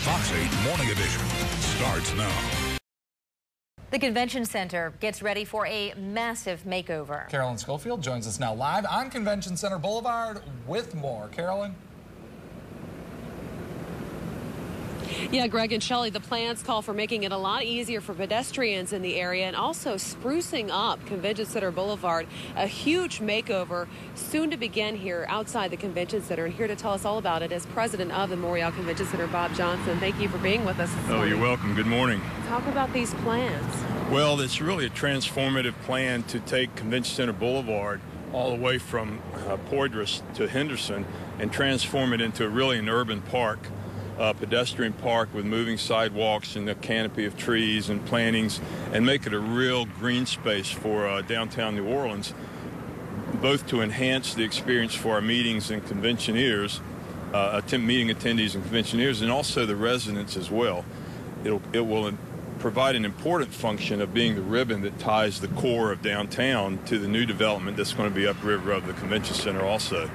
Fox 8 Morning Edition starts now. The convention center gets ready for a massive makeover. Carolyn Schofield joins us now live on Convention Center Boulevard with more. Carolyn? Yeah, Greg and Shelley, the plans call for making it a lot easier for pedestrians in the area and also sprucing up Convention Center Boulevard. A huge makeover soon to begin here outside the Convention Center. And here to tell us all about it is President of the Memorial Convention Center, Bob Johnson. Thank you for being with us this morning. Oh, you're welcome. Good morning. Talk about these plans. Well, it's really a transformative plan to take Convention Center Boulevard all the way from Poydras to Henderson and transform it into really an urban park. Pedestrian park with moving sidewalks and a canopy of trees and plantings, and make it a real green space for downtown New Orleans, both to enhance the experience for our meetings and conventioneers, meeting attendees and conventioneers, and also the residents as well. It will provide an important function of being the ribbon that ties the core of downtown to the new development that's going to be upriver of the Convention Center also.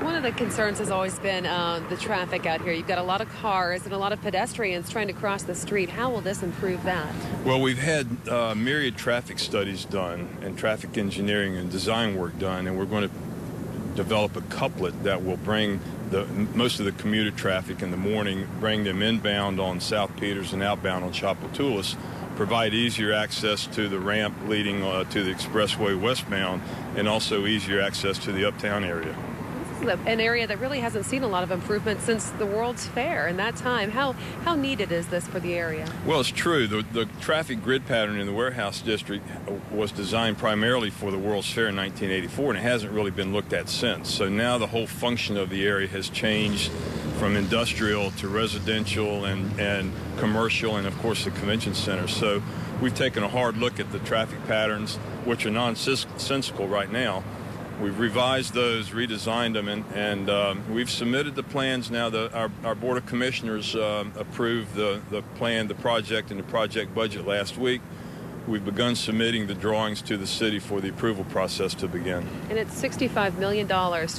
One of the concerns has always been the traffic out here. You've got a lot of cars and a lot of pedestrians trying to cross the street. How will this improve that? Well, we've had myriad traffic studies done and traffic engineering and design work done, and we're going to develop a couplet that will bring most of the commuter traffic in the morning, bring them inbound on South Peters and outbound on Chapel-Toulis, provide easier access to the ramp leading to the expressway westbound, and also easier access to the uptown area. An area that really hasn't seen a lot of improvement since the World's Fair in that time. How needed is this for the area? Well, it's true. The traffic grid pattern in the warehouse district was designed primarily for the World's Fair in 1984, and it hasn't really been looked at since. So now the whole function of the area has changed from industrial to residential and commercial, and of course the convention center. So we've taken a hard look at the traffic patterns, which are nonsensical right now. We've revised those, redesigned them, and we've submitted the plans now. Our Board of Commissioners approved the plan, the project, and the project budget last week. We've begun submitting the drawings to the city for the approval process to begin. And it's $65 million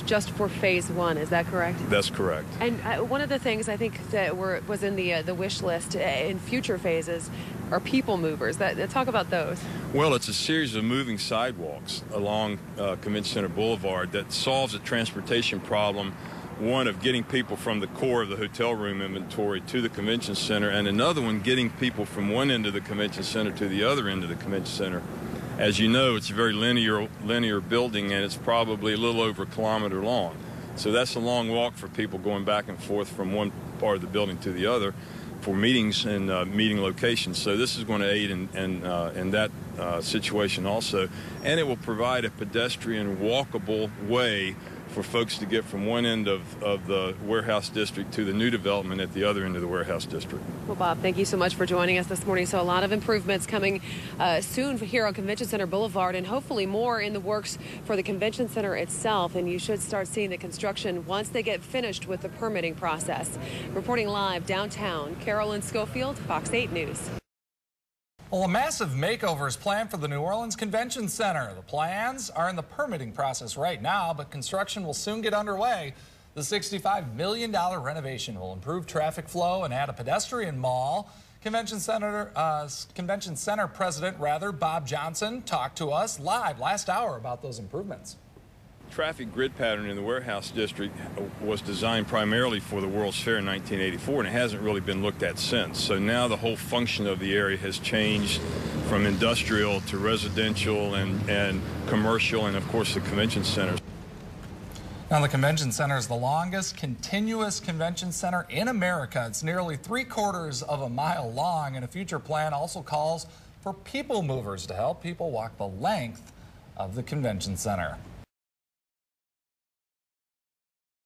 just for phase one, is that correct? That's correct. And one of the things I think that was in the wish list in future phases are people movers. Talk about those. Well, it's a series of moving sidewalks along Convention Center Boulevard that solves a transportation problem, one of getting people from the core of the hotel room inventory to the convention center, and another one getting people from one end of the convention center to the other end of the convention center. As you know, it's a very linear building, and it's probably a little over a kilometer long. So that's a long walk for people going back and forth from one part of the building to the other for meetings and meeting locations. So this is going to aid in that situation also, and it will provide a pedestrian walkable way for folks to get from one end of the warehouse district to the new development at the other end of the warehouse district. Well, Bob, thank you so much for joining us this morning. So a lot of improvements coming soon here on Convention Center Boulevard, and hopefully more in the works for the Convention Center itself. And you should start seeing the construction once they get finished with the permitting process. Reporting live downtown, Carolyn Schofield, Fox 8 News. Well, a massive makeover is planned for the New Orleans Convention Center. The plans are in the permitting process right now, but construction will soon get underway. The $65 million renovation will improve traffic flow and add a pedestrian mall. Convention Center President Bob Johnson talked to us live last hour about those improvements. Traffic grid pattern in the warehouse district was designed primarily for the World's Fair in 1984, and it hasn't really been looked at since. So now the whole function of the area has changed from industrial to residential and commercial, and of course the convention center. Now, the convention center is the longest continuous convention center in America. It's nearly 3/4 of a mile long, and a future plan also calls for people movers to help people walk the length of the convention center.